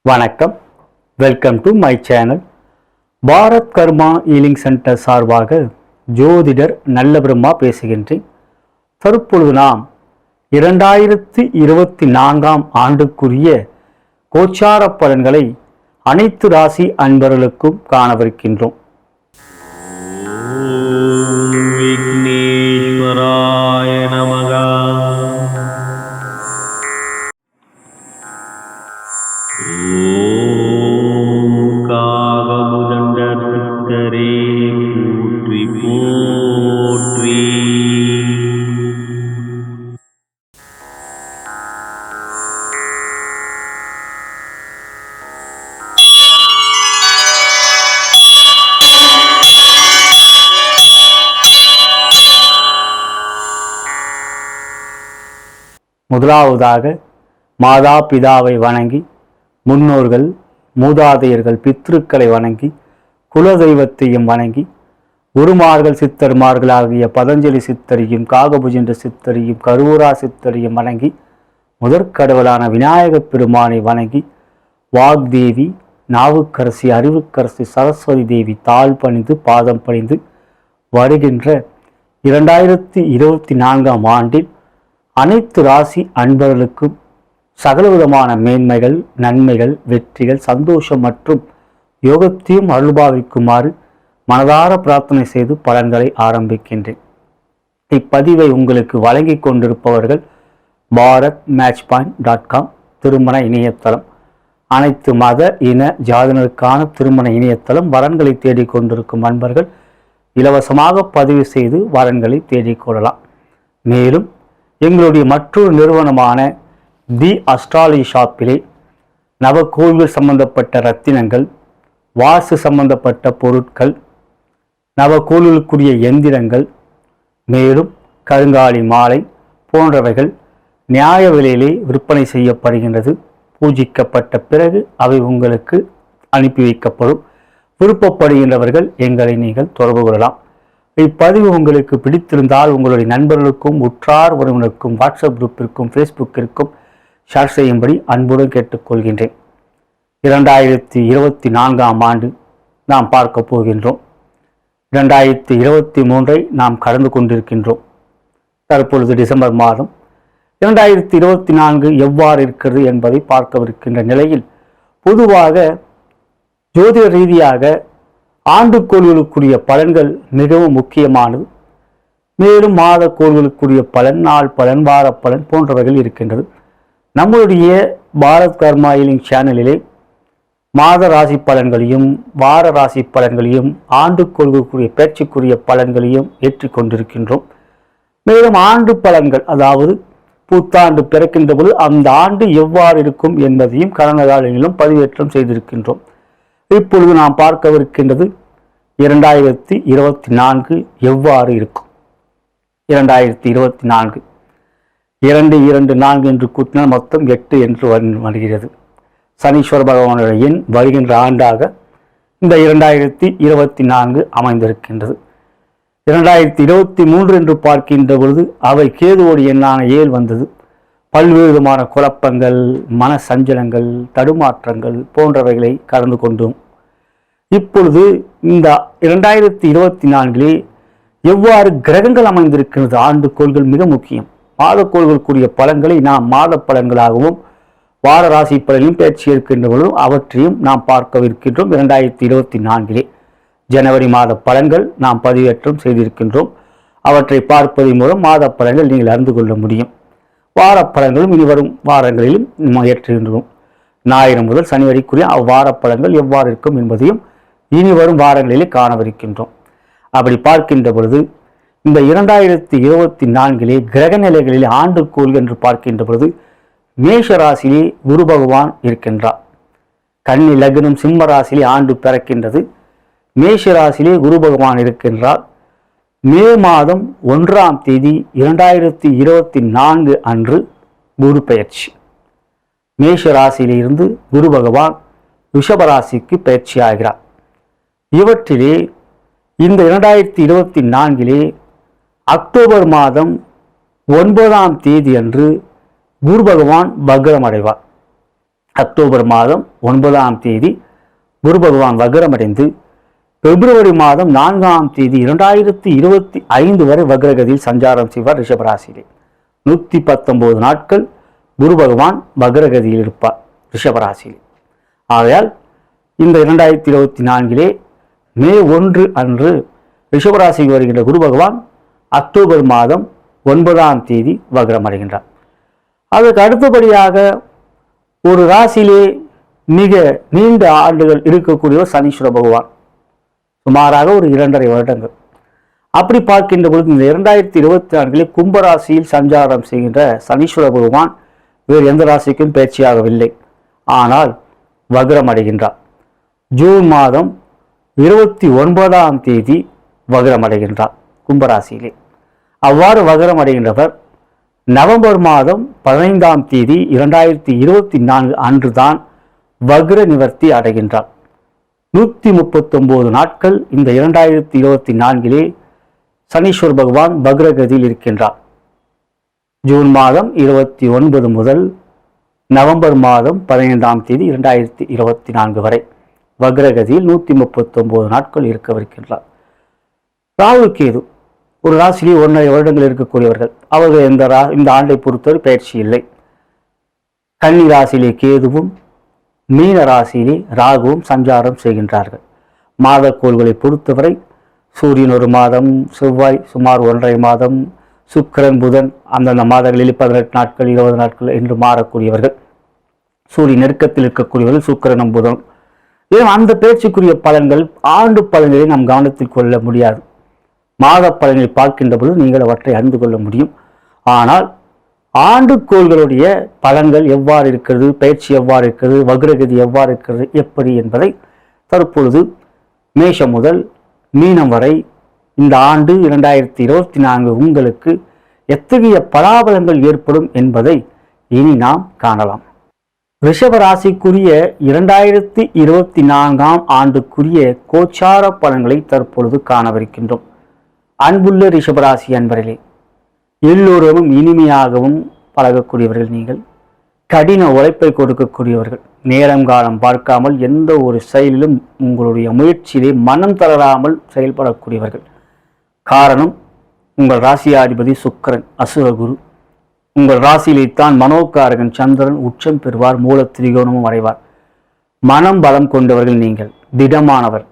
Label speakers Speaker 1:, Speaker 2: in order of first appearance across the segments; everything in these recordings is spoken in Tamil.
Speaker 1: வணக்கம், welcome to my channel. Bharat karma healing centre சார்பாக ஜோதிடர் நல்ல பிரம்மா பேசுகின்றேன். தற்பொழுது நாம் 2024 ஆண்டுக்குரிய கோச்சார பலன்களை அனைத்து ராசி அன்பர்களுக்கும் காணவிருக்கின்றோம். விக்னேஸ்வராய நமக. முதலாவதாக மாதா பிதாவை வணங்கி, முன்னோர்கள் மூதாதையர்கள் பித்ருக்களை வணங்கி, குலதெய்வத்தையும் வணங்கி, குருமார்கள் சித்தர்மார்களாகிய பதஞ்சலி சித்தரையும் காகபுஜென்ற சித்தரையும் கருவூரா சித்தரையும் வணங்கி, முதற்கடவுளான விநாயகப் பெருமானை வணங்கி, வாக்தேவி நாவுக்கரசி அறிவுக்கரசி சரஸ்வதி தேவி தாழ் பணிந்து பாதம் பணிந்து வருகின்ற 2024 ஆண்டில் அனைத்து ராசி அன்பர்களுக்கும் சகலவிதமான மேன்மைகள், நன்மைகள், வெற்றிகள், சந்தோஷம் மற்றும் யோகத்தையும் அருள்பாவிக்குமாறு மனதார பிரார்த்தனை செய்து பலன்களை ஆரம்பிக்கின்றேன். இப்பதிவை உங்களுக்கு வழங்கி கொண்டிருப்பவர்கள் bharatmatchpoint.com திருமண இணையதளம். அனைத்து மத இன ஜாதினருக்கான திருமண இணையதளம். வரன்களை தேடிக்கொண்டிருக்கும் அன்பர்கள் இலவசமாக பதிவு செய்து வரன்களை தேடிக்கொள்ளலாம். மேலும் எங்களுடைய மற்றொரு நிறுவனமான தி அஸ்ட்ராலஜி ஷாப்பிலே நவகோள்கள் சம்பந்தப்பட்ட ரத்தினங்கள், வாஸ்து சம்பந்தப்பட்ட பொருட்கள், நவகோள்களுக்குரிய எந்திரங்கள், மேலும் கருங்காலி மாலை போன்றவைகள் நியாய விலையிலே விற்பனை செய்யப்படுகின்றது. பூஜிக்கப்பட்ட பிறகு அவை உங்களுக்கு அனுப்பி வைக்கப்படும். விருப்பப்படுகின்றவர்கள் எங்களை நீங்கள் தொடர்பு கொள்ளலாம். இப்பதிவு உங்களுக்கு பிடித்திருந்தால் உங்களுடைய நண்பர்களுக்கும் உற்றார் உறவினருக்கும் வாட்ஸ்அப் குரூப்பிற்கும் ஃபேஸ்புக்கிற்கும் ஷேர் செய்யும்படி அன்புடன் கேட்டுக்கொள்கின்றேன். 2024 ஆண்டு நாம் பார்க்க போகின்றோம். 2023 நாம் கடந்து கொண்டிருக்கின்றோம். தற்பொழுது டிசம்பர் மாதம். 2024 எவ்வாறு இருக்கிறது என்பதை பார்க்கவிருக்கின்ற நிலையில், பொதுவாக ஜோதிட ரீதியாக ஆண்டுக்கோள்களுக்குரிய பலன்கள் மிகவும் முக்கியமானது. மேலும் மாத கோள்களுக்குரிய பலன், நாள் பலன், வார பலன் போன்றவைகள் இருக்கின்றது. நம்முடைய பாரத் கர்மா ஹீலிங் சேனலிலே மாத ராசி பலன்களையும் வார ராசி பலன்களையும் ஆண்டுக்கோள்களுக்குரிய பேச்சுக்குரிய பலன்களையும் ஏற்றிக்கொண்டிருக்கின்றோம். மேலும் ஆண்டு பலன்கள், அதாவது புத்தாண்டு பிறக்கின்ற போது அந்த ஆண்டு எவ்வாறு இருக்கும் என்பதையும் கடந்த காலங்களிலும் பதிவேற்றம் செய்திருக்கின்றோம். இப்பொழுது நாம் பார்க்கவிருக்கின்றது 2024 எவ்வாறு இருக்கும். 2024 224 என்று கூட்டினால் மொத்தம் 8 என்று வருகிறது. சனீஸ்வர பகவானுடைய எண் வருகின்ற ஆண்டாக இந்த 2024 அமைந்திருக்கின்றது. 2023 என்று பார்க்கின்ற பொழுது அவை கேதுவோடு எண்ணான 7 வந்தது. பல்வேறு விதமான குழப்பங்கள், மன சஞ்சலங்கள், தடுமாற்றங்கள் போன்றவைகளை கடந்து கொண்டோம். இப்பொழுது இந்த 2024 எவ்வாறு கிரகங்கள் அமைந்திருக்கிறது. ஆண்டு கோள்கள் மிக முக்கியம். மாத கோள்களுக்குரிய பலன்களை நாம் மாத பலன்களாகவும் வார ராசி பலனையும் பேச்சு இருக்கின்ற பொழுதும் அவற்றையும் நாம் பார்க்கவிருக்கின்றோம். 2024 ஜனவரி மாத பலன்கள் நாம் பதிவேற்றம் செய்திருக்கின்றோம். அவற்றை பார்ப்பதன் மூலம் மாத பலன்கள் நீங்கள் அறிந்து கொள்ள முடியும். வார பலன்களும் இனி வரும் வாரங்களிலும் ஏற்றுகின்றோம். ஞாயிறு முதல் சனி வரைக்குரிய அவ்வார பலன்கள் எவ்வாறு இருக்கும் என்பதையும் இனி வரும் வாரங்களிலே காணவிருக்கின்றோம். அப்படி பார்க்கின்ற பொழுது இந்த 2024 கிரக நிலைகளிலே ஆண்டு கோள் என்று பார்க்கின்ற பொழுது மேஷ ராசியிலே குரு பகவான் இருக்கின்றார். கன்னி லக்னம் சிம்ம ராசியிலே ஆண்டு பிறக்கின்றது. மேஷ ராசியிலே குரு பகவான் இருக்கின்றார். மே மாதம் 1ஆம் தேதி 2024 அன்று குரு பெயர்ச்சி. மேஷ ராசியிலிருந்து குரு பகவான் ரிஷபராசிக்கு பயிற்சி ஆகிறார். இவற்றிலே இந்த 2024 அக்டோபர் மாதம் 9ஆம் தேதி அன்று குரு பகவான் வக்ரம் அடைவார். அக்டோபர் மாதம் 9ஆம் தேதி குரு பகவான் வக்ரமடைந்து பிப்ரவரி மாதம் 4ஆம் தேதி 2025 வரை வக்ரகதியில் சஞ்சாரம் செய்வார் ரிஷபராசியிலே. 119 நாட்கள் குரு பகவான் வக்ரகதியில் இருப்பார் ரிஷபராசியிலே. ஆகையால் இந்த 2024 மே 1 அன்று ரிஷபராசிக்கு வருகின்ற குரு பகவான் அக்டோபர் மாதம் 9ஆம் தேதி வக்ரமடைகின்றார். அதற்கு அடுத்தபடியாக ஒரு ராசியிலே மிக நீண்ட ஆண்டுகள் இருக்கக்கூடியவர் சனீஸ்வர பகவான், சுமாராக ஒரு 2.5 வருடங்கள். அப்படி பார்க்கின்ற பொழுது இந்த 2024 கும்பராசியில் சஞ்சாரம் செய்கின்ற சனீஸ்வர பகவான் வேறு எந்த ராசிக்கும் பயிற்சியாகவில்லை, ஆனால் வக்ரம் அடைகின்றார். ஜூன் மாதம் 29ஆம் தேதி வக்ரம் அடைகின்றார் கும்பராசியிலே. அவ்வாறு வக்ரம் அடைகின்றவர் நவம்பர் மாதம் 15ஆம் தேதி 2024 அன்றுதான் வக்ர நிவர்த்தி அடைகின்றார். 139 நாட்கள் இந்த 2024 சனீஸ்வர பகவான் வக்ரகதியில் இருக்கின்றார். ஜூன் மாதம் 29 முதல் நவம்பர் மாதம் 15ஆம் தேதி 2024 வரை வக்ரகதியில் 139 நாட்கள் இருக்கவிருக்கின்றார். ராகு கேது ஒரு ராசியிலே 1.5 வருடங்கள் இருக்கக்கூடியவர்கள். அவர்கள் இந்த ஆண்டை பொறுத்தவரை பயிற்சி இல்லை. கன்னி ராசியிலே கேதுவும் மீன ராசியிலே ராகுவும் சஞ்சாரம் செய்கின்றார்கள். மாதக்கோள்களை பொறுத்தவரை சூரியன் ஒரு மாதம், செவ்வாய் சுமார் 1.5 மாதம், சுக்கிரன் புதன் அந்தந்த மாதங்களில் 18 நாட்கள் 20 நாட்கள் என்று மாறக்கூடியவர்கள். சூரியன் நெருக்கத்தில் இருக்கக்கூடியவர்கள் சுக்கிரனும் புதன். ஏன் அந்த பேச்சுக்குரிய பலன்கள் ஆண்டு பலன்களை நாம் கவனத்தில் கொள்ள முடியாது. மாத பலன்களை பார்க்கின்ற பொழுது நீங்கள் அவற்றை அறிந்து கொள்ள முடியும். ஆனால் ஆண்டுக்கோள்களுடைய பலன்கள் எவ்வாறு இருக்கிறது, பயிற்சி எவ்வாறு இருக்கிறது, வக்ரகதி எவ்வாறு இருக்கிறது, எப்படி என்பதை தற்பொழுது மேஷம் முதல் மீனம் வரை இந்த ஆண்டு 2024 உங்களுக்கு எத்தகைய பலாபலங்கள் ஏற்படும் என்பதை இனி நாம் காணலாம். ரிஷபராசிக்குரிய 2024 ஆண்டுக்குரிய கோச்சார பலன்களை தற்பொழுது காணவிருக்கின்றோம். அன்புள்ள ரிஷபராசி அன்பர்களே, எல்லோரும் இனிமையாகவும் பழகக்கூடியவர்கள். நீங்கள் கடின உழைப்பை கொடுக்கக்கூடியவர்கள். நேரம் காலம் பார்க்காமல் எந்த ஒரு செயலிலும் உங்களுடைய முயற்சியிலே மனம் தளராமல் செயல்படக்கூடியவர்கள். காரணம், உங்கள் ராசியாதிபதி சுக்கிரன் அசுரகுரு. உங்கள் ராசியிலேத்தான் மனோகாரகன் சந்திரன் உச்சம் பெறுவார், மூல திரிகோணமும் அடைவார். மனம் பலம் கொண்டவர்கள் நீங்கள், திடமானவர்.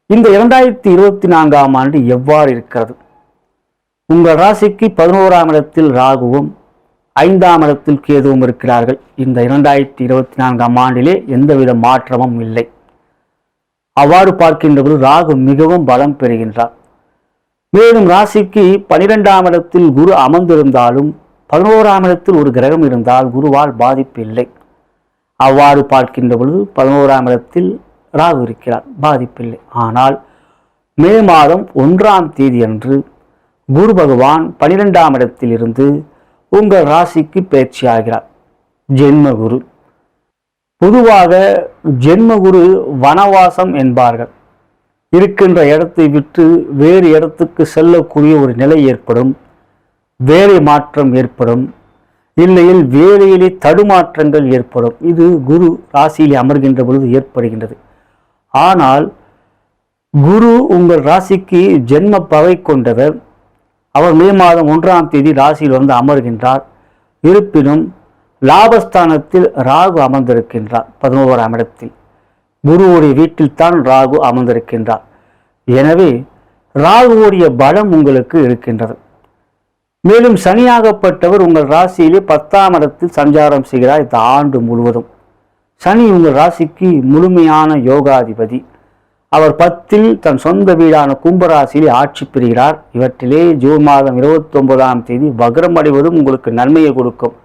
Speaker 1: இந்த 2024 ஆண்டு எவ்வாறு இருக்கிறது? உங்கள் ராசிக்கு 11ஆம் இடத்தில் ராகுவும் 5ஆம் இடத்தில் கேதுவும் இருக்கிறார்கள். இந்த 2024 ஆண்டிலே எந்தவித மாற்றமும் இல்லை. அவ்வாறு பார்க்கின்ற போது ராகு மிகவும் பலம் பெறுகின்றார். மேலும் ராசிக்கு 12ஆம் இடத்தில் குரு அமர்ந்திருந்தாலும் 11ஆம் இடத்தில் ஒரு கிரகம் இருந்தால் குருவால் பாதிப்பு இல்லை. அவ்வாறு பார்க்கின்ற பொழுது 11ஆம் இடத்தில் ராகு இருக்கிறார், பாதிப்பில்லை. ஆனால் மே மாதம் 1ஆம் தேதி அன்று குரு பகவான் 12ஆம் இடத்தில் இருந்து உங்கள் ராசிக்கு பயிற்சியாகிறார். ஜென்மகுரு. பொதுவாக ஜென்மகுரு வனவாசம் என்பார்கள். இருக்கின்ற இடத்தை விட்டு வேறு இடத்துக்கு செல்லக்கூடிய ஒரு நிலை ஏற்படும், வேலை மாற்றம் ஏற்படும், இல்லையில் வேலையிலே தடுமாற்றங்கள் ஏற்படும். இது குரு ராசியிலே அமர்கின்ற பொழுது ஏற்படுகின்றது. ஆனால் குரு உங்கள் ராசிக்கு ஜென்ம பகை கொண்டவர். அவர் மே மாதம் 1ஆம் தேதி ராசியில் வந்து அமர்கின்றார். இருப்பினும் லாபஸ்தானத்தில் ராகு அமர்ந்திருக்கின்றார். 11ஆம் இடத்தில் குருவுடைய வீட்டில் தான் ராகு அமர்ந்திருக்கின்றார். எனவே ராகுவுடைய பலம் உங்களுக்கு இருக்கின்றது. மேலும் சனியாகப்பட்டவர் உங்கள் ராசியிலே 10ஆம் இடத்தில் சஞ்சாரம் செய்கிறார் இந்த ஆண்டு முழுவதும். சனி உங்கள் ராசிக்கு முழுமையான யோகாதிபதி. அவர் 10இல் தன் சொந்த வீடான கும்பராசியிலே ஆட்சி பெறுகிறார். இவற்றிலே ஜூன் மாதம் 29ஆம் தேதி வக்ரம் அடைவதும் உங்களுக்கு நன்மையை கொடுக்கும்.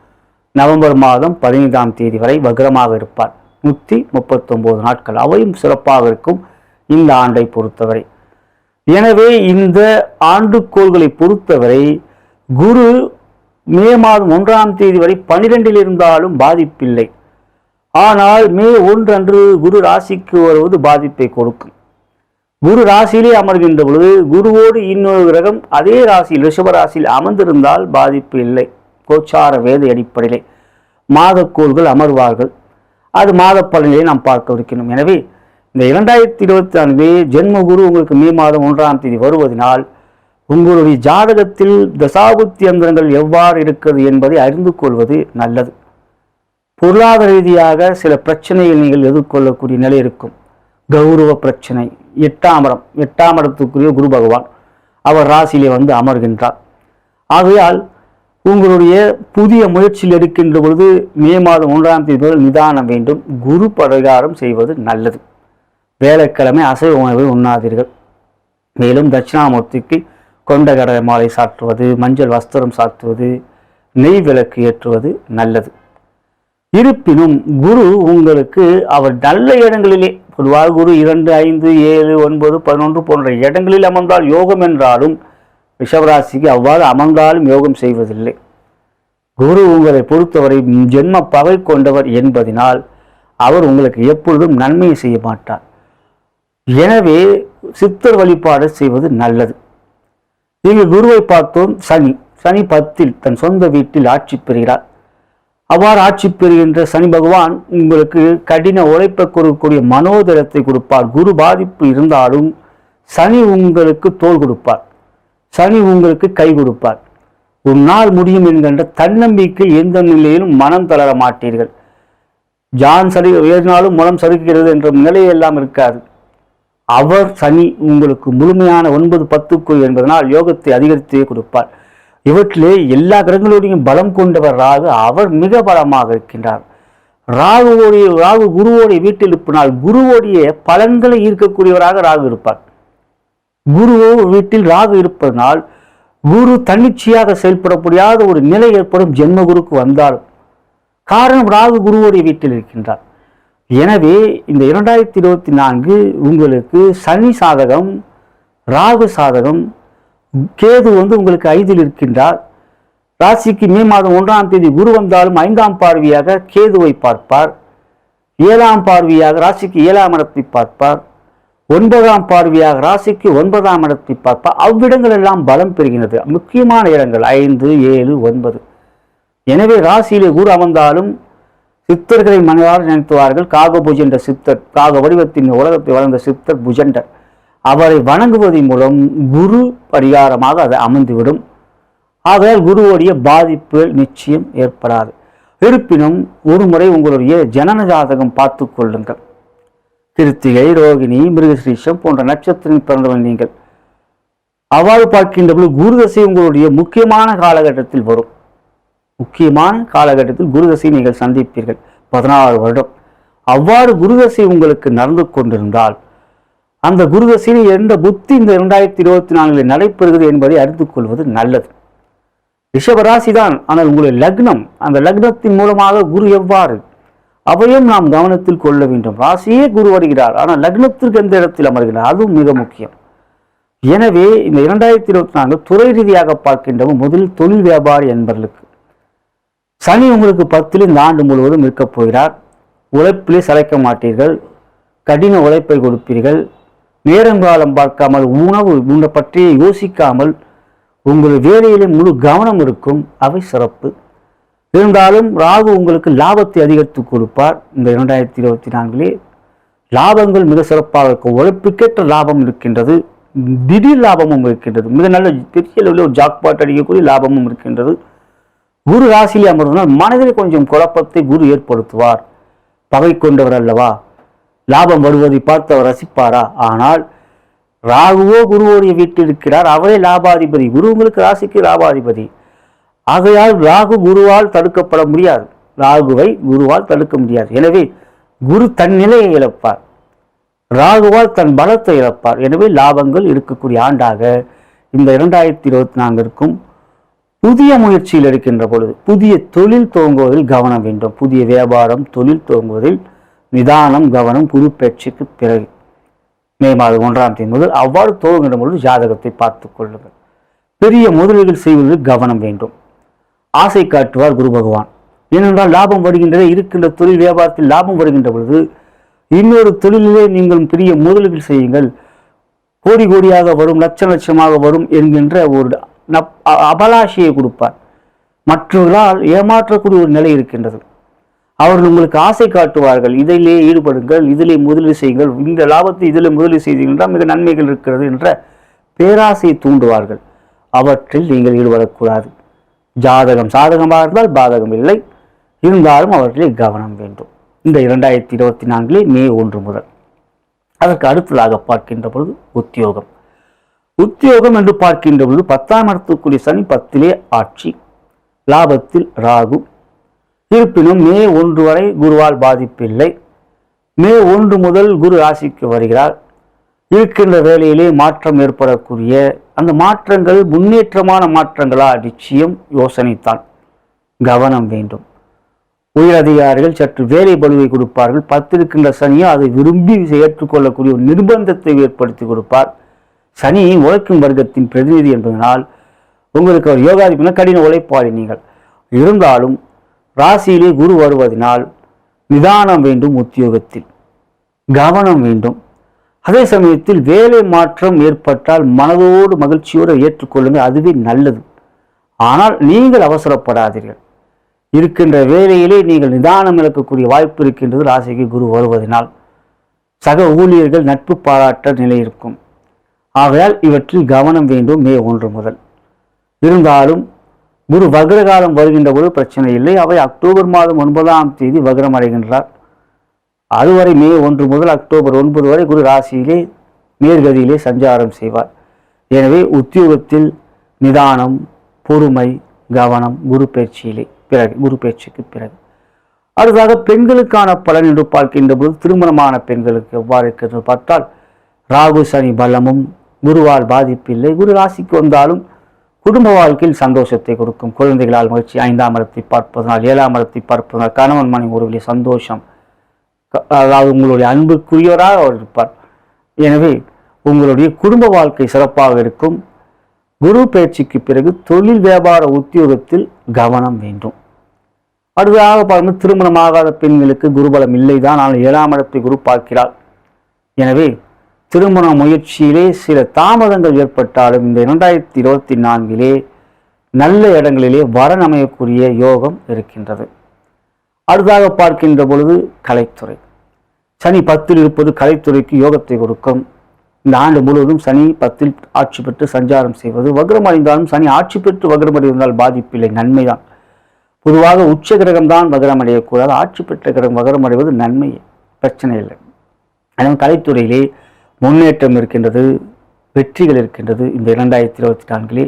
Speaker 1: நவம்பர் மாதம் 15ஆம் தேதி வரை வக்ரமாக இருப்பார். 139 நாட்கள், அவையும் சிறப்பாக இருக்கும் இந்த ஆண்டை பொறுத்தவரை. எனவே இந்த ஆண்டுக்கோள்களை பொறுத்தவரை குரு மே மாதம் 1ஆம் தேதி வரை 12இல் இருந்தாலும் பாதிப்பில்லை. ஆனால் மே 1 அன்று குரு ராசிக்கு வருவது பாதிப்பை கொடுக்கும். குரு ராசியிலே அமர்கின்ற பொழுது குருவோடு இன்னொரு கிரகம் அதே ராசியில் ரிஷபராசியில் அமர்ந்திருந்தால் பாதிப்பு இல்லை. கோச்சார வேத அடிப்படையிலே மாதக்கோள்கள் அமர்வார்கள். அது மாத பலன்களை நாம் பார்க்க இருக்கின்றோம். எனவே இந்த 2024 ஜென்ம குரு உங்களுக்கு மே மாதம் 1ஆம் தேதி வருவதனால் உங்களுடைய ஜாதகத்தில் தசாபுத்தி அந்தரங்கள் எவ்வாறு இருக்கிறது என்பதை அறிந்து கொள்வது நல்லது. பொருளாதார ரீதியாக சில பிரச்சனைகள் நீங்கள் எதிர்கொள்ளக்கூடிய நிலை இருக்கும். கௌரவ பிரச்சனை, 8ஆம் இடத்துக்குரிய குரு பகவான் அவர் ராசியிலே வந்து அமர்கின்றார். ஆகையால் உங்களுடைய புதிய முயற்சியில் எடுக்கின்ற பொழுது மே மாதம் 1ஆம் தேதி முதல் நிதானம் வேண்டும். குரு பரிகாரம் செய்வது நல்லது. வேலைக்கிழமை அசைவ உணவை உண்ணாதீர்கள். மேலும் தட்சிணாமூர்த்திக்கு கொண்ட கடலை மாலை சாற்றுவது, மஞ்சள் வஸ்திரம் சாற்றுவது, நெய் விளக்கு ஏற்றுவது நல்லது. இருப்பினும் குரு உங்களுக்கு அவர் நல்ல இடங்களிலே, பொதுவாக குரு 2, 5, 7, 9, 11 போன்ற இடங்களில் அமர்ந்தால் யோகம் என்றாலும் ரிஷபராசிக்கு அவ்வாறு அமர்ந்தாலும் யோகம் செய்வதில்லை. குரு உங்களை பொறுத்தவரை ஜென்ம பகை கொண்டவர் என்பதனால் அவர் உங்களுக்கு எப்பொழுதும் நன்மையை செய்ய மாட்டார். எனவே சித்தர் வழிபாடு செய்வது நல்லது. நீங்கள் குருவை பார்த்தோம். சனி 10ல் தன் சொந்த வீட்டில் ஆட்சி பெறுகிறார். அவ்வாறு ஆட்சி பெறுகின்ற சனி பகவான் உங்களுக்கு கடின உழைப்பை கொடுக்கக்கூடிய மனோதரத்தை கொடுப்பார். குரு பாதிப்பு இருந்தாலும் சனி உங்களுக்கு தோள் கொடுப்பார். சனி உங்களுக்கு கை கொடுப்பார். உன்னால் முடியும் என்கின்ற தன்னம்பிக்கை எந்த நிலையிலும் மனம் தளர மாட்டீர்கள். ஜான் சரி ஏறினாலும் முலம் சறுக்கிறது என்ற நிலையெல்லாம் இருக்காது. அவர் சனி உங்களுக்கு முழுமையான 9, 10 என்பதனால் யோகத்தை அதிகரித்தே கொடுப்பார். இவற்றிலே எல்லா கிரகங்களோடையும் பலம் கொண்டவர் ராகு. அவர் மிக பலமாக இருக்கின்றார். ராகு குருவோடைய வீட்டில் இருப்பினால் குருவோடைய பலன்களை ஈர்க்கக்கூடியவராக ராகு இருப்பார். குருவோ வீட்டில் ராகு இருப்பதனால் குரு தன்னிச்சையாக செயல்பட முடியாத ஒரு நிலை ஏற்படும் ஜென்ம குருக்கு வந்தாலும். காரணம் ராகு குருவோடைய வீட்டில் இருக்கின்றார். எனவே இந்த 2024 உங்களுக்கு சனி சாதகம், ராகு சாதகம். கேது உங்களுக்கு 5ல் இருக்கின்றார். ராசிக்கு மே மாதம் 1ஆம் தேதி குரு வந்தாலும் 5ஆம் பார்வையாக கேதுவை பார்ப்பார். 7ஆம் பார்வையாக ராசிக்கு 7ஆம் இடத்தை பார்ப்பார். 9ஆம் பார்வையாக ராசிக்கு 9ஆம் இடத்தை பார்ப்பார். அவ்விடங்கள் எல்லாம் பலம் பெறுகிறது. முக்கியமான இடங்கள் 5, 7, 9. எனவே ராசியிலே குரு அமர்ந்தாலும் சித்தர்களை மனதால் நினைத்துவார்கள். காகபுஜ என்ற சித்தர், காக வடிவத்தின் உலகத்தை வளர்ந்த சித்தர் புஜண்டர், அவரை வணங்குவதன் மூலம் குரு பரிகாரமாக அது அமர்ந்துவிடும். ஆகையால் குருவுடைய பாதிப்பு நிச்சயம் ஏற்படாது. இருப்பினும் ஒரு முறை உங்களுடைய ஜனன ஜாதகம் பார்த்து கொள்ளுங்கள். கிருத்திகை, ரோகிணி, மிருகஸ்ரீஷம் போன்ற நட்சத்திரம் பிறந்தவன் நீங்கள். அவ்வாறு பார்க்கின்ற பொழுது குருதசை உங்களுடைய முக்கியமான காலகட்டத்தில் வரும். முக்கியமான காலகட்டத்தில் குருதசை நீங்கள் சந்திப்பீர்கள். 16 வருடம். அவ்வாறு குருதசை உங்களுக்கு நடந்து கொண்டிருந்தால் அந்த குருதசையில் எந்த புத்தி இந்த 2024 நடைபெறுகிறது என்பதை அறிந்து கொள்வது நல்லது. ரிஷபராசி தான், ஆனால் உங்களுடைய லக்னம், அந்த லக்னத்தின் மூலமாக குரு எவ்வாறு, அவையும் நாம் கவனத்தில் கொள்ள வேண்டும். ராசியே குரு வருகிறார், ஆனால் லக்னத்திற்கு எந்த இடத்தில் அமர்கிறார், அதுவும் மிக முக்கியம். எனவே இந்த 2024 துறை ரீதியாக பார்க்கின்ற முதலில் தொழில் வியாபாரி என்பவர்களுக்கு சனி உங்களுக்கு 10ல் இந்த ஆண்டு முழுவதும் இருக்கப் போகிறார். உழைப்பிலே சளைக்க மாட்டீர்கள். கடின உழைப்பை கொடுப்பீர்கள். நேரங்காலம் பார்க்காமல் உணவு பற்றி யோசிக்காமல் உங்கள் வேலையிலே முழு கவனம் இருக்கும். அவை சிறப்பு. இருந்தாலும் ராகு உங்களுக்கு லாபத்தை அதிகரித்து கொடுப்பார். இந்த 2024 லாபங்கள் மிக சிறப்பாக இருக்கும். உழைப்புக்கேற்ற லாபம் இருக்கின்றது. திடீர் லாபமும் இருக்கின்றது. மிக நல்ல பெரிய அளவில் ஒரு ஜாக்பாட் அடிக்கக்கூடிய லாபமும் இருக்கின்றது. குரு ராசியிலே அமர்ந்தால் மனதில் கொஞ்சம் குழப்பத்தை குரு ஏற்படுத்துவார். பகை கொண்டவர் அல்லவா, லாபம் வருவதை பார்த்து அவர் ரசிப்பாரா? ஆனால் ராகுவோ குருவோடைய வீட்டில் இருக்கிறார். அவரே லாபாதிபதி. குரு உங்களுக்கு ராசிக்கு லாபாதிபதி. ஆகையால் ராகு குருவால் தடுக்கப்பட முடியாது. ராகுவை குருவால் தடுக்க முடியாது. எனவே குரு தன் நிலையை இழப்பார். ராகுவால் தன் பலத்தை இழப்பார். எனவே லாபங்கள் இருக்கக்கூடிய ஆண்டாக இந்த 2024 இருக்கும். புதிய முயற்சியில் இருக்கின்ற பொழுது புதிய தொழில் துவங்குவதில் கவனம் வேண்டும். புதிய வியாபாரம், தொழில் துவங்குவதில் நிதானம், கவனம். குரு பயிற்சிக்கு பிறகு மே மாதம் 1ஆம் தேதி முதல் அவ்வாறு துவங்குகின்ற பொழுது ஜாதகத்தை பார்த்து கொள்ளுங்கள். பெரிய முதலீடுகள் செய்வதில் கவனம் வேண்டும். ஆசை காட்டுவார் குரு பகவான். ஏனென்றால் லாபம் வருகின்றதே, இருக்கின்ற தொழில் வியாபாரத்தில் லாபம் வருகின்ற பொழுது இன்னொரு தொழிலிலே நீங்கள் பெரிய முதலீடுகள் செய்யுங்கள். கோடி கோடியாக வரும், லட்சமாக வரும் என்கின்ற ஒரு அபலாஷையை கொடுப்பார். மற்றவர்களால் ஏமாற்றக்கூடிய ஒரு நிலை இருக்கின்றது. அவர்கள் உங்களுக்கு ஆசை காட்டுவார்கள், இதிலே ஈடுபடுங்கள், இதிலே முதலீடு செய்யுங்கள், இந்த லாபத்தை இதில் முதலீடு செய்தீர்கள் மிக நன்மைகள் இருக்கிறது என்ற பேராசையை தூண்டுவார்கள். அவற்றில் நீங்கள் ஈடுபடக்கூடாது. ஜாதகம் சாதகமாக இருந்தால் பாதகம் இல்லை, இருந்தாலும் அவற்றிலே கவனம் வேண்டும். இந்த 2024 மே 1 முதல். அதற்கு அடுத்ததாக பார்க்கின்ற பொழுது உத்தியோகம். உத்தியோகம் என்று பார்க்கின்ற பொழுது 10ஆம் இடத்துக்குரிய சனி 10லே ஆட்சி, லாபத்தில் ராகு. இருப்பினும் மே 1 வரை குருவால் பாதிப்பில்லை. மே 1 முதல் குரு ராசிக்கு வருகிறார். இருக்கின்ற வேலையிலே மாற்றம் ஏற்படக்கூடிய அந்த மாற்றங்கள் முன்னேற்றமான மாற்றங்களா? நிச்சயம் யோசனைத்தான், கவனம் வேண்டும். உயரதிகாரிகள் சற்று வேலை பலுவை கொடுப்பார்கள். 10 இருக்கின்ற சனியை அதை விரும்பி ஏற்றுக்கொள்ளக்கூடிய ஒரு நிர்பந்தத்தை ஏற்படுத்தி கொடுப்பார். சனி உழைக்கும் வர்க்கத்தின் பிரதிநிதி என்பதனால் உங்களுக்கு ஒரு யோகாதிபதினா கடின உழைப்பாளி நீங்கள். இருந்தாலும் ராசியிலே குரு வருவதனால் நிதானம் வேண்டும், உத்தியோகத்தில் கவனம் வேண்டும். அதே சமயத்தில் வேலை மாற்றம் ஏற்பட்டால் மனதோடு மகிழ்ச்சியோடு ஏற்றுக்கொள்ளுங்கள், அதுவே நல்லது. ஆனால் நீங்கள் அவசரப்படாதீர்கள். இருக்கின்ற வேலையிலே நீங்கள் நிதானம் இழக்கக்கூடிய வாய்ப்பு இருக்கின்றது. ராசிக்கு குரு வருவதனால் சக ஊழியர்கள் நட்பு பாராட்ட நிலை இருக்கும். ஆகையால் இவற்றில் கவனம் வேண்டும் மே 1 முதல். இருந்தாலும் குரு வக்ரகாலம் வருகின்ற போது பிரச்சனை இல்லை. அவை அக்டோபர் மாதம் 9ஆம் தேதி வக்ரம் அடைகின்றார். அதுவரை மே 1 முதல் அக்டோபர் 9 வரை குரு ராசியிலே நேர்கதியிலே சஞ்சாரம் செய்வார். எனவே உத்தியோகத்தில் நிதானம், பொறுமை, கவனம் குரு பயிற்சியிலே பிறகு, குரு பயிற்சிக்கு பிறகு. அடுத்ததாக பெண்களுக்கான பலன் என்று பார்க்கின்ற போது திருமணமான பெண்களுக்கு எவ்வாறு இருக்கிறது பார்த்தால் ராகு சனி பலமும், குருவால் பாதிப்பில்லை. குரு ராசிக்கு வந்தாலும் குடும்ப வாழ்க்கையில் சந்தோஷத்தை கொடுக்கும். குழந்தைகளால் மகிழ்ச்சி. 5ஆம் இடத்தை பார்ப்பதனால், 7ஆம் இடத்தை பார்ப்பதனால் கணவன் மனைவி உறவிலே சந்தோஷம். அதாவது உங்களுடைய அன்புக்குரியவராக அவர் இருப்பார். எனவே உங்களுடைய குடும்ப வாழ்க்கை சிறப்பாக இருக்கும். குரு பயிற்சிக்கு பிறகு தொழில், வியாபார, உத்தியோகத்தில் கவனம் வேண்டும். அடுத்ததாக பார்க்கும்போது திருமணமாகாத பெண்களுக்கு குருபலம் இல்லைதான், ஆனால் 7ஆம் இடத்தை குரு பார்க்கிறார். எனவே திருமண முயற்சியிலே சில தாமதங்கள் ஏற்பட்டாலும் இந்த 2024 நல்ல இடங்களிலே வரன் அமையக்கூடிய யோகம் இருக்கின்றது. அடுத்ததாக பார்க்கின்ற பொழுது கலைத்துறை. சனி 10ல் இருப்பது கலைத்துறைக்கு யோகத்தை கொடுக்கும். இந்த ஆண்டு முழுவதும் சனி 10ல் ஆட்சி பெற்று சஞ்சாரம் செய்வது. வக்ரம் அடைந்தாலும் சனி ஆட்சி பெற்று வக்ரம் அடைந்தால் பாதிப்பில்லை, நன்மைதான். பொதுவாக உச்ச கிரகம்தான் வக்ரம் அடையக்கூடாது. ஆட்சி பெற்ற கிரகம் வக்ரம் அடைவது நன்மை, பிரச்சனை இல்லை. எனவே கலைத்துறையிலே முன்னேற்றம் இருக்கின்றது, வெற்றிகள் இருக்கின்றது. இந்த 2024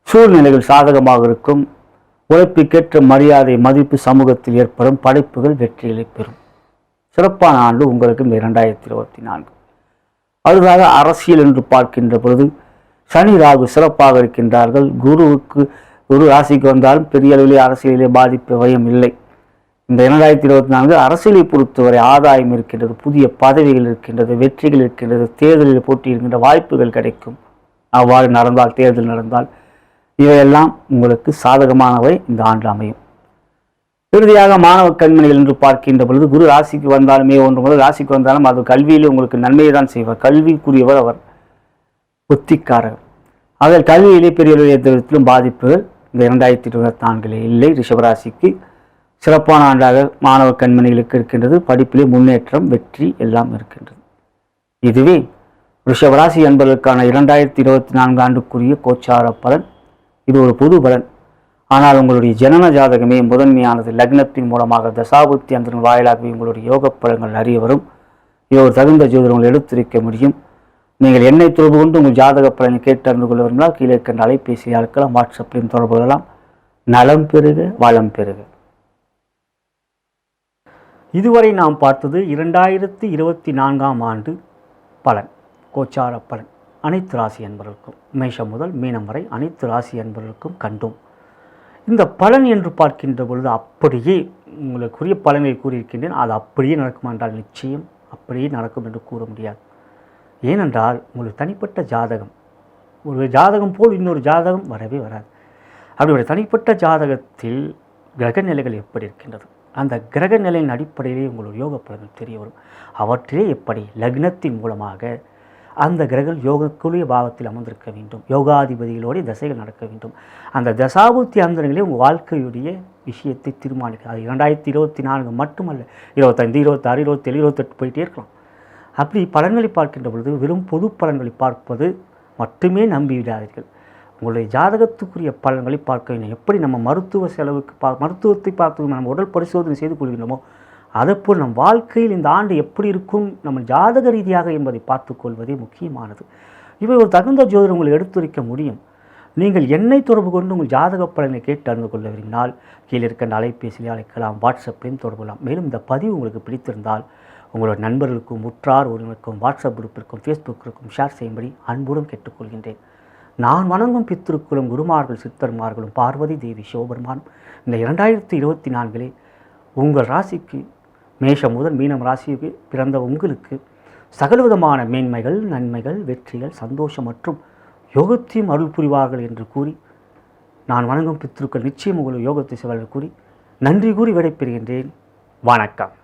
Speaker 1: சூழ்நிலைகள் சாதகமாக இருக்கும். உழைப்புக்கேற்ற மரியாதை, மதிப்பு சமூகத்தில் ஏற்படும். படைப்புகள் வெற்றிகளை பெறும். சிறப்பான ஆண்டு உங்களுக்கு இந்த 2024. அடுத்ததாக அரசியல் என்று பார்க்கின்ற பொழுது சனி ராகு சிறப்பாக இருக்கின்றார்கள். குரு ராசிக்கு வந்தாலும் பெரிய அளவிலே அரசியலிலே பாதிப்பு பயம் இல்லை. இந்த 2024 அரசியலை பொறுத்தவரை ஆதாயம் இருக்கின்றது, புதிய பதவிகள் இருக்கின்றது, வெற்றிகள் இருக்கின்றது, தேர்தலில் போட்டியிருக்கின்ற வாய்ப்புகள் கிடைக்கும். அவ்வாறு நடந்தால், தேர்தல் நடந்தால் இவையெல்லாம் உங்களுக்கு சாதகமானவை இந்த ஆண்டு அமையும். இறுதியாக மாணவ கண்மணிகள் என்று பார்க்கின்ற பொழுது குரு ராசிக்கு வந்தாலும் மே 1 முதல் ராசிக்கு வந்தாலும் அது கல்வியிலே உங்களுக்கு நன்மையை தான் செய்வார். கல்விக்குரியவர் அவர், புத்திக்காரர். அதில் கல்வியிலே பெரிய விதத்திலும் பாதிப்புகள் இந்த 2024 இல்லை. ரிஷபராசிக்கு சிறப்பான ஆண்டாக மாணவ கண்மணிகளுக்கு இருக்கின்றது. படிப்பிலே முன்னேற்றம், வெற்றி எல்லாம் இருக்கின்றது. இதுவே ரிஷபராசி என்பதற்கான 2024 ஆண்டுக்குரிய கோச்சார பலன். இது ஒரு பொது பலன். ஆனால் உங்களுடைய ஜனன ஜாதகமே முதன்மையானது. லக்னத்தின் மூலமாக தசாபுத்தி அந்தரங்கள் வாயிலாகவே உங்களுடைய யோக பலன்கள் அறிய வரும். இது ஒரு தகுந்த ஜோதிடங்கள் எடுத்துரைக்க முடியும். நீங்கள் என்னை தொடர்பு கொண்டு உங்கள் ஜாதக பலனை கேட்டு அறிந்து கொள்ள விரும்பினால் கீழே இருக்கின்ற அலைபேசியை அழைக்கலாம், வாட்ஸ்அப்பிலும் தொடர்பு கொள்ளலாம். நலம் பெறுக, வளம் பெறுக. இதுவரை நாம் பார்த்தது 2024 ஆண்டு பலன், கோச்சார பலன். அனைத்து ராசி அன்பர்களுக்கும், மேஷம் முதல் மீனம் வரை அனைத்து ராசி அன்பர்களுக்கும் கண்டோம். இந்த பலன் என்று பார்க்கின்ற பொழுது அப்படியே உங்களுக்குரிய பலனை கூறியிருக்கின்றேன். அது அப்படியே நடக்கும் என்றால் நிச்சயம் அப்படியே நடக்கும் என்று கூற முடியாது. ஏனென்றால் உங்களுக்கு தனிப்பட்ட ஜாதகம், ஒரு ஜாதகம் போல் இன்னொரு ஜாதகம் வரவே வராது. அப்படியுடைய தனிப்பட்ட ஜாதகத்தில் கிரக நிலைகள் எப்படி இருக்கின்றது, அந்த கிரக நிலையின் அடிப்படையிலே உங்களுடைய யோக பலன்கள் தெரிய வரும். அவற்றிலே எப்படி லக்னத்தின் மூலமாக அந்த கிரகம் யோகக்குரிய பாவத்தில் அமர்ந்திருக்க வேண்டும். யோகாதிபதிகளோடைய தசைகள் நடக்க வேண்டும். அந்த தசாபுத்தி அந்தரங்களே உங்கள் வாழ்க்கையுடைய விஷயத்தை தீர்மானிக்கும். அது 2024 மட்டுமல்ல, 25, 26, 27, 28 போயிட்டே இருக்கலாம். அப்படி பலன்களை பார்க்கின்ற பொழுது வெறும் பொது பலன்களை பார்ப்பது மட்டுமே நம்பிவிடாதீர்கள். உங்களுடைய ஜாதகத்துக்குரிய பலன்களை பார்க்க வேண்டும். எப்படி நம்ம மருத்துவ செலவுக்கு மருத்துவத்தை பார்த்து நம்ம உடல் பரிசோதனை செய்து கொள்கின்றோமோ அதேபோல் நம் வாழ்க்கையில் இந்த ஆண்டு எப்படி இருக்கும் நம்ம ஜாதக ரீதியாக என்பதை பார்த்துக்கொள்வதே முக்கியமானது. இவை ஒரு தகுந்த ஜோதிடர் உங்களை எடுத்துரைக்க முடியும். நீங்கள் என்னை தொடர்பு கொண்டு உங்கள் ஜாதக பலனை கேட்டு அறிந்து கொள்ள விரும்பினால் கீழே இருக்கின்ற அலைபேசியிலே அழைக்கலாம், வாட்ஸ்அப்லையும் தொடர்பு கொள்ளலாம். மேலும் இந்த பதிவு உங்களுக்கு பிடித்திருந்தால் உங்களோட நண்பர்களுக்கும் உற்றார் உறவினருக்கும் வாட்ஸ்அப் குரூப்பிற்கும் ஃபேஸ்புக்கிற்கும் ஷேர் செய்யும்படி அன்புடன் கேட்டுக்கொள்கின்றேன். நான் வணங்கும் பித்திருக்குளும் குருமார்கள் சித்தர்மார்களும் பார்வதி தேவி சிவபெருமானும் இந்த 2024 உங்கள் ராசிக்கு மேஷம் முதல் மீனம் ராசிக்கு பிறந்த உங்களுக்கு சகலவிதமான மேன்மைகள், நன்மைகள், வெற்றிகள், சந்தோஷம் மற்றும் யோகத்தையும் அருள் புரிவார்கள் என்று கூறி, நான் வணங்கும் பித்திருக்கள் நிச்சயம் உங்கள் யோகத்தை செய்வார்கள் கூறி நன்றி கூறி விடைபெறுகின்றேன். வணக்கம்.